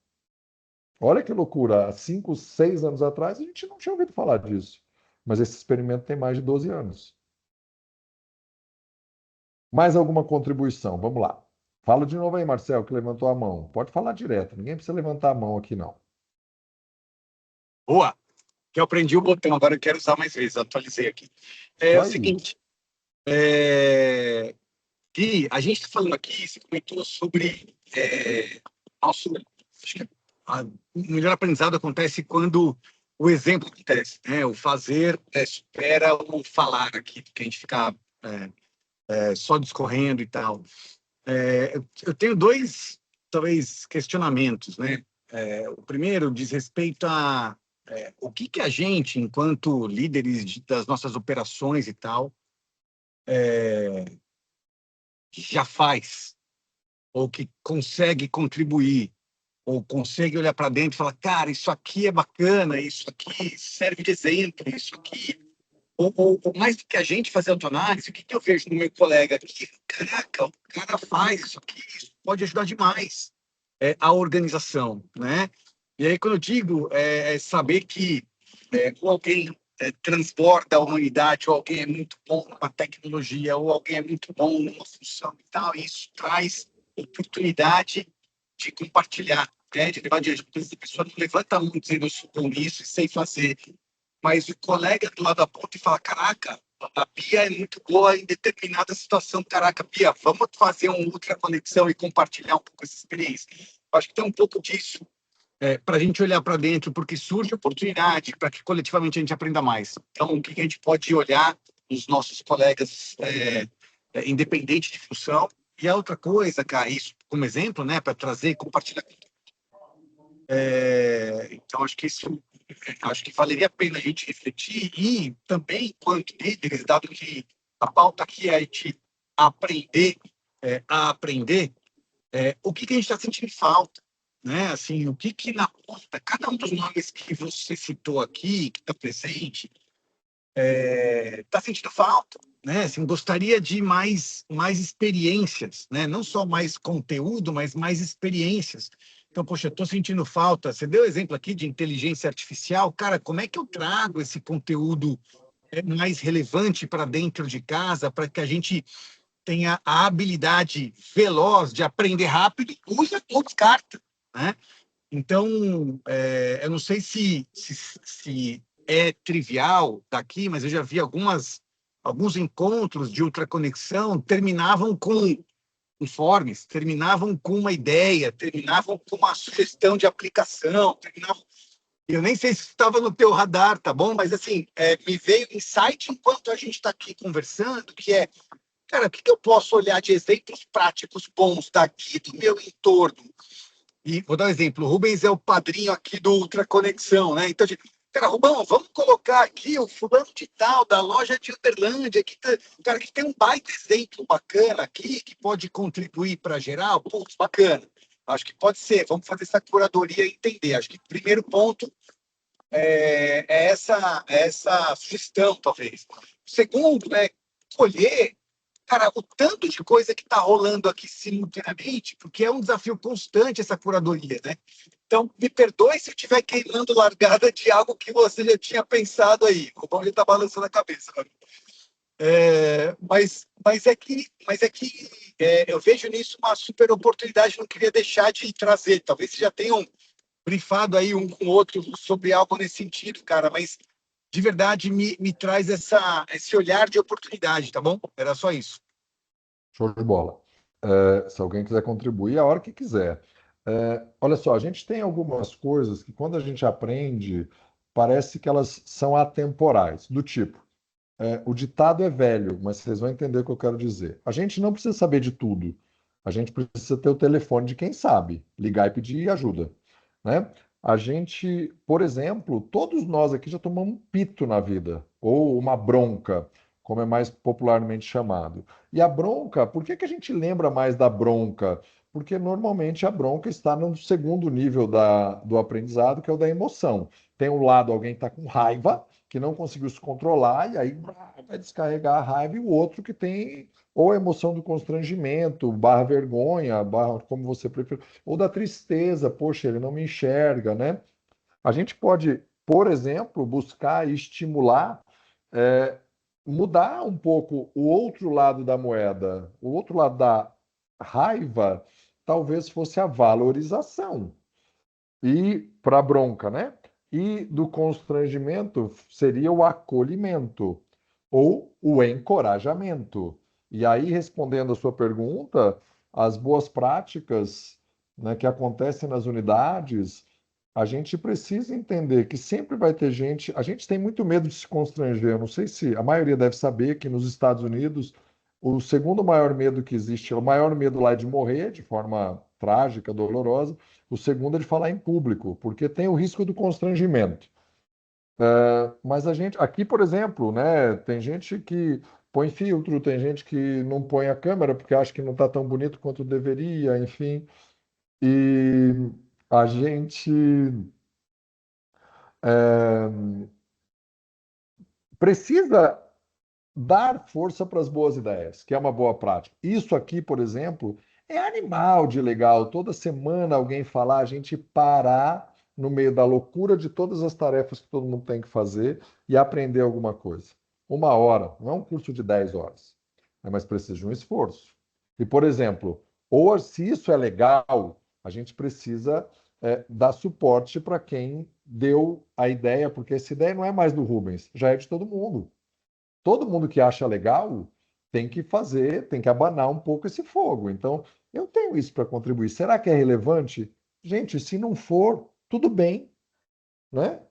Olha que loucura, há 5, 6 anos atrás a gente não tinha ouvido falar disso, mas esse experimento tem mais de 12 anos. Mais alguma contribuição? Vamos lá. Fala de novo aí, Marcel, que levantou a mão. Pode falar direto, ninguém precisa levantar a mão aqui, não. Boa! Que eu aprendi o botão, agora eu quero usar mais vezes, atualizei aqui. É o seguinte, Gui, a gente está falando aqui, você comentou sobre nosso... Acho que o melhor aprendizado acontece quando o exemplo acontece, né? O fazer supera o falar aqui, porque a gente fica só discorrendo e tal. Eu tenho dois, talvez, questionamentos, né? O primeiro diz respeito a o que a gente, enquanto líderes das nossas operações e tal, já faz, ou que consegue contribuir, ou consegue olhar para dentro e falar, cara, isso aqui é bacana, isso aqui serve de exemplo, isso aqui... Ou mais do que a gente fazer autoanálise, o que eu vejo no meu colega aqui? Caraca, o cara faz isso aqui, isso pode ajudar demais a organização, né? E aí, quando eu digo saber que ou alguém transborda a humanidade, ou alguém é muito bom numa tecnologia, ou alguém é muito bom numa função e tal, e isso traz oportunidade de compartilhar, de levar adiante. A pessoa não levanta a mão dizendo eu sou bom nisso e sei fazer, mas o colega do lado da ponta e fala, caraca, a Bia é muito boa em determinada situação, caraca, Bia, vamos fazer uma outra conexão e compartilhar um pouco essa experiência. Acho que tem um pouco disso para a gente olhar para dentro, porque surge oportunidade para que coletivamente a gente aprenda mais. Então, o que a gente pode olhar nos nossos colegas, independente de função. E a outra coisa, cara, isso como exemplo, né, para trazer e compartilhar. Então, acho que isso acho que valeria a pena a gente refletir e também, enquanto líderes, dado que a pauta aqui é a gente aprender a aprender, o que a gente está sentindo falta, né? Assim, o que na ponta, cada um dos nomes que você citou aqui, que está presente, está sentindo falta, né? Assim, gostaria de mais experiências, né? Não só mais conteúdo, mas mais experiências. Então, poxa, eu estou sentindo falta. Você deu exemplo aqui de inteligência artificial. Cara, como é que eu trago esse conteúdo mais relevante para dentro de casa, para que a gente tenha a habilidade veloz de aprender rápido, usa ou descarta, né? Então, eu não sei se é trivial daqui, mas eu já vi alguns encontros de ultraconexão terminavam com informes, terminavam com uma ideia, terminavam com uma sugestão de aplicação, terminavam... Eu nem sei se estava no teu radar, tá bom? Mas, assim, me veio insight enquanto a gente está aqui conversando, que cara, o que eu posso olhar de exemplos práticos bons daqui do meu entorno? E vou dar um exemplo. O Rubens é o padrinho aqui do Ultraconexão, né? Então, cara, Rubão, vamos colocar aqui o fulano de tal, da loja de Uberlândia, cara, que tem um baita exemplo bacana aqui, que pode contribuir para geral. Putz, bacana. Acho que pode ser. Vamos fazer essa curadoria e entender. Acho que o primeiro ponto essa sugestão, talvez. O segundo, colher, cara, o tanto de coisa que está rolando aqui simultaneamente, porque é um desafio constante essa curadoria, né? Então, me perdoe se eu estiver queimando largada de algo que você já tinha pensado aí. O Rubão já está balançando a cabeça. Mas é que eu vejo nisso uma super oportunidade, não queria deixar de trazer. Talvez vocês já tenham brifado aí um com o outro sobre algo nesse sentido, cara, mas de verdade me traz esse olhar de oportunidade, tá bom? Era só isso. Show de bola. Se alguém quiser contribuir, a hora que quiser. Olha só, a gente tem algumas coisas que, quando a gente aprende, parece que elas são atemporais, do tipo, o ditado é velho, mas vocês vão entender o que eu quero dizer. A gente não precisa saber de tudo. A gente precisa ter o telefone de quem sabe, ligar e pedir ajuda, né? A gente, por exemplo, todos nós aqui já tomamos um pito na vida, ou uma bronca, como é mais popularmente chamado. E a bronca, por que que a gente lembra mais da bronca? Porque normalmente a bronca está no segundo nível do aprendizado, que é o da emoção. Tem um lado, alguém está com raiva, que não conseguiu se controlar, e aí vai descarregar a raiva, e o outro que tem ou a emoção do constrangimento, barra vergonha, barra como você prefere, ou da tristeza, poxa, ele não me enxerga, né? A gente pode, por exemplo, buscar e estimular, é, mudar um pouco o outro lado da moeda. O outro lado da raiva talvez fosse a valorização. E para a bronca, né? E do constrangimento seria o acolhimento ou o encorajamento. E aí, respondendo a sua pergunta, as boas práticas, né, que acontecem nas unidades, a gente precisa entender que sempre vai ter gente. A gente tem muito medo de se constranger. Eu não sei se a maioria deve saber que nos Estados Unidos o segundo maior medo que existe, o maior medo lá é de morrer de forma trágica, dolorosa. O segundo é de falar em público, porque tem o risco do constrangimento. Mas a gente, aqui, por exemplo, né, tem gente que põe filtro, tem gente que não põe a câmera porque acha que não está tão bonito quanto deveria, enfim. E a gente é, precisa dar força para as boas ideias, que é uma boa prática. Isso aqui, por exemplo, é animal de legal. Toda semana alguém falar, a gente parar no meio da loucura de todas as tarefas que todo mundo tem que fazer e aprender alguma coisa. 1 hora, não é um curso de 10 horas, mas precisa de um esforço. E, por exemplo, ou se isso é legal, a gente precisa dar suporte para quem deu a ideia, porque essa ideia não é mais do Rubens, já é de todo mundo. Todo mundo que acha legal tem que fazer, tem que abanar um pouco esse fogo. Então, eu tenho isso para contribuir. Será que é relevante? Gente, se não for, tudo bem, né?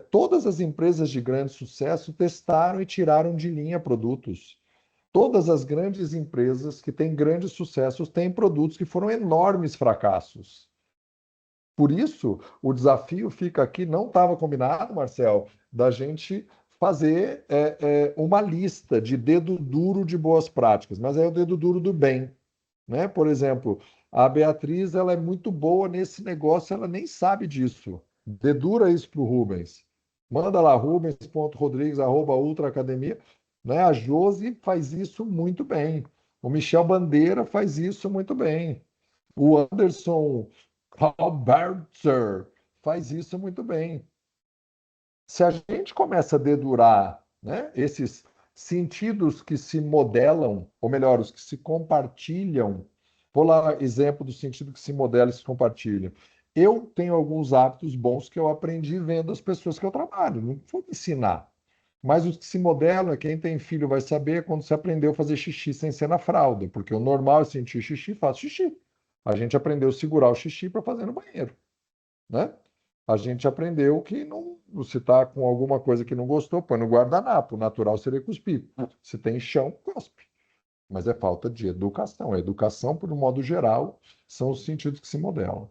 Todas as empresas de grande sucesso testaram e tiraram de linha produtos. Todas as grandes empresas que têm grandes sucessos têm produtos que foram enormes fracassos. Por isso, o desafio fica aqui, não estava combinado, Marcel, da gente fazer uma lista de dedo duro de boas práticas, mas é o dedo duro do bem, né? Por exemplo, a Beatriz, ela é muito boa nesse negócio, ela nem sabe disso. Dedura isso para o Rubens. Manda lá, rubens.rodrigues@ultraacademia, né? A Josi faz isso muito bem. O Michel Bandeira faz isso muito bem. O Anderson Halbertser faz isso muito bem. Se a gente começa a dedurar, né, esses sentidos que se modelam, ou melhor, os que se compartilham, vou lá, exemplo do sentido que se modela e se compartilha. Eu tenho alguns hábitos bons que eu aprendi vendo as pessoas que eu trabalho, não vou me ensinar. Mas os que se modelam, quem tem filho vai saber quando você aprendeu a fazer xixi sem ser na fralda, porque o normal é sentir xixi, faço xixi. A gente aprendeu a segurar o xixi para fazer no banheiro, né? A gente aprendeu que não, se está com alguma coisa que não gostou, põe no guardanapo. O natural seria cuspir. Se tem chão, cospe. Mas é falta de educação. A educação, por um modo geral, são os sentidos que se modelam.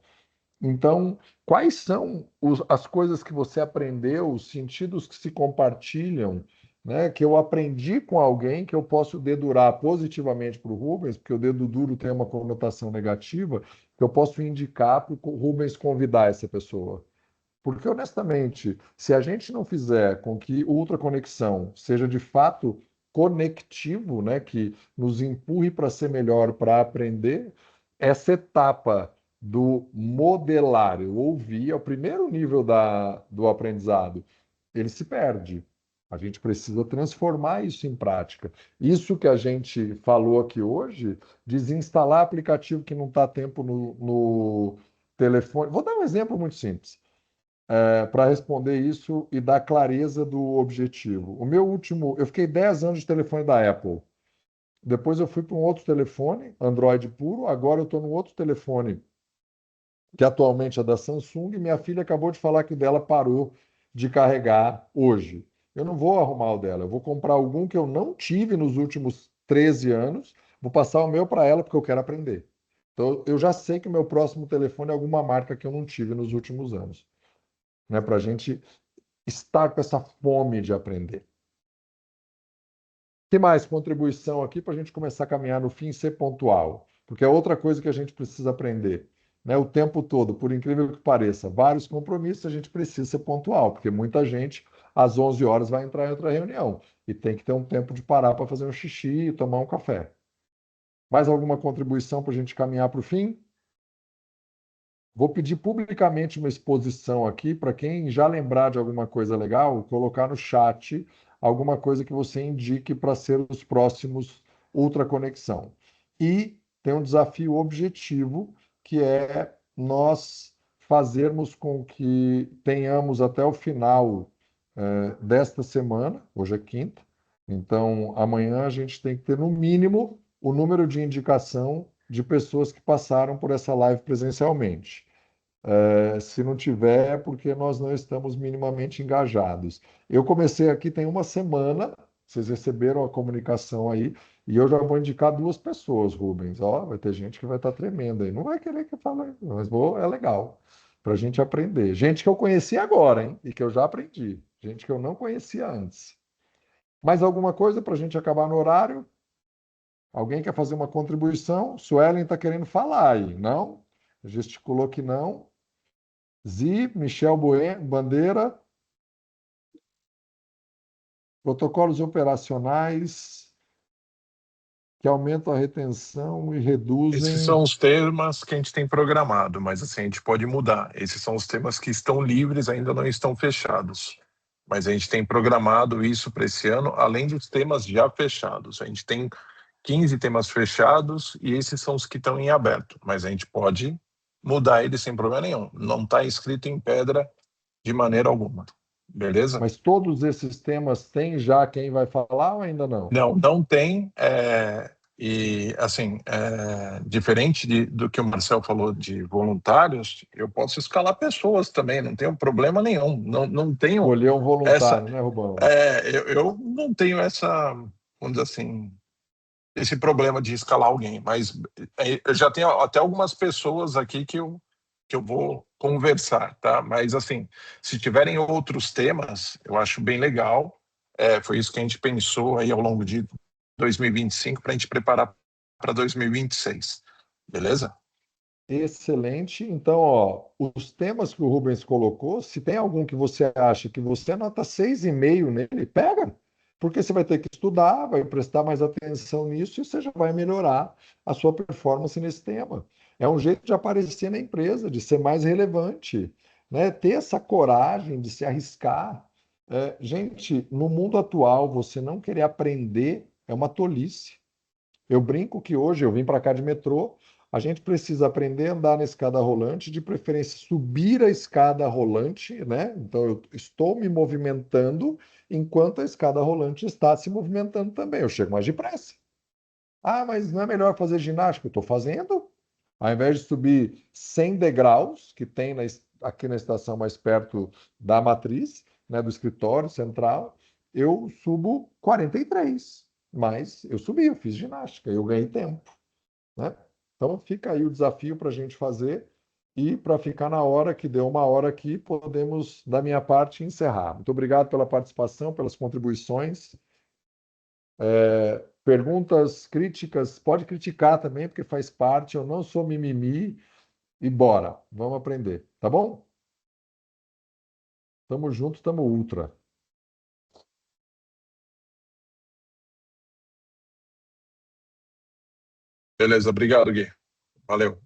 Então, quais são as coisas que você aprendeu, os sentidos que se compartilham, né, que eu aprendi com alguém que eu posso dedurar positivamente para o Rubens, porque o dedo duro tem uma conotação negativa, que eu posso indicar para o Rubens convidar essa pessoa? Porque, honestamente, se a gente não fizer com que o ultraconexão seja de fato conectivo, né, que nos empurre para ser melhor, para aprender, essa etapa do modelar, eu ouvir, é o primeiro nível do aprendizado, ele se perde. A gente precisa transformar isso em prática. Isso que a gente falou aqui hoje, desinstalar aplicativo que não está tempo no telefone. Vou dar um exemplo muito simples para responder isso e dar clareza do objetivo. O meu último, eu fiquei 10 anos de telefone da Apple. Depois eu fui para um outro telefone, Android puro. Agora eu estou num outro telefone, que atualmente é da Samsung. E minha filha acabou de falar que o dela parou de carregar hoje. Eu não vou arrumar o dela, eu vou comprar algum que eu não tive nos últimos 13 anos, vou passar o meu para ela, porque eu quero aprender. Então, eu já sei que o meu próximo telefone é alguma marca que eu não tive nos últimos anos, né, para a gente estar com essa fome de aprender. Que mais contribuição aqui para a gente começar a caminhar no fim e ser pontual? Porque é outra coisa que a gente precisa aprender, né? O tempo todo, por incrível que pareça, vários compromissos, a gente precisa ser pontual, porque muita gente às 11 horas vai entrar em outra reunião e tem que ter um tempo de parar para fazer um xixi e tomar um café. Mais alguma contribuição para a gente caminhar para o fim? Vou pedir publicamente uma exposição aqui para quem já lembrar de alguma coisa legal, colocar no chat alguma coisa que você indique para ser os próximos Ultra Conexão. E tem um desafio objetivo, que é nós fazermos com que tenhamos até o final desta semana, hoje é quinta, então amanhã a gente tem que ter no mínimo o número de indicação de pessoas que passaram por essa live presencialmente. Se não tiver, é porque nós não estamos minimamente engajados. Eu comecei aqui tem uma semana, vocês receberam a comunicação aí, e eu já vou indicar 2 pessoas, Rubens. Ó, vai ter gente que vai estar tremendo aí. Não vai querer que eu fale, mas é legal, para a gente aprender. Gente que eu conheci agora, hein? E que eu já aprendi. Gente que eu não conhecia antes. Mais alguma coisa para a gente acabar no horário? Alguém quer fazer uma contribuição? Suelen está querendo falar aí, não? Gesticulou que não. Michel Bandeira, protocolos operacionais que aumentam a retenção e reduzem. Esses são os temas que a gente tem programado, mas assim, a gente pode mudar. Esses são os temas que estão livres, ainda não estão fechados. Mas a gente tem programado isso para esse ano, além dos temas já fechados. A gente tem 15 temas fechados e esses são os que estão em aberto. Mas a gente pode mudar eles sem problema nenhum. Não está escrito em pedra de maneira alguma. Beleza? Mas todos esses temas têm já quem vai falar ou ainda não? Não tem. E, assim, diferente do que o Marcel falou de voluntários, eu posso escalar pessoas também, não tenho problema nenhum. Não tenho. Escolher um voluntário, né, Rubão? Eu não tenho essa, vamos dizer assim, esse problema de escalar alguém, mas eu já tenho até algumas pessoas aqui que eu que eu vou conversar, tá? Mas, assim, se tiverem outros temas, eu acho bem legal. Foi isso que a gente pensou aí ao longo de 2025 para a gente preparar para 2026. Beleza? Excelente. Então, ó, os temas que o Rubens colocou, se tem algum que você acha que você nota 6,5 nele, pega, porque você vai ter que estudar, vai prestar mais atenção nisso e você já vai melhorar a sua performance nesse tema. É um jeito de aparecer na empresa, de ser mais relevante, né? Ter essa coragem de se arriscar. Gente, no mundo atual, você não querer aprender é uma tolice. Eu brinco que hoje eu vim para cá de metrô, a gente precisa aprender a andar na escada rolante, de preferência subir a escada rolante, né? Então eu estou me movimentando enquanto a escada rolante está se movimentando também. Eu chego mais depressa. Ah, mas não é melhor fazer ginástica? Eu estou fazendo. Ao invés de subir 100 degraus, que tem aqui na estação mais perto da matriz, né, do escritório central, eu subo 43. Mas eu subi, eu fiz ginástica, eu ganhei tempo, né? Então fica aí o desafio para a gente fazer e para ficar na hora que deu uma hora aqui, podemos, da minha parte, encerrar. Muito obrigado pela participação, pelas contribuições. Perguntas, críticas, pode criticar também, porque faz parte, eu não sou mimimi, e bora, vamos aprender, tá bom? Tamo junto, tamo ultra. Beleza, obrigado, Gui. Valeu.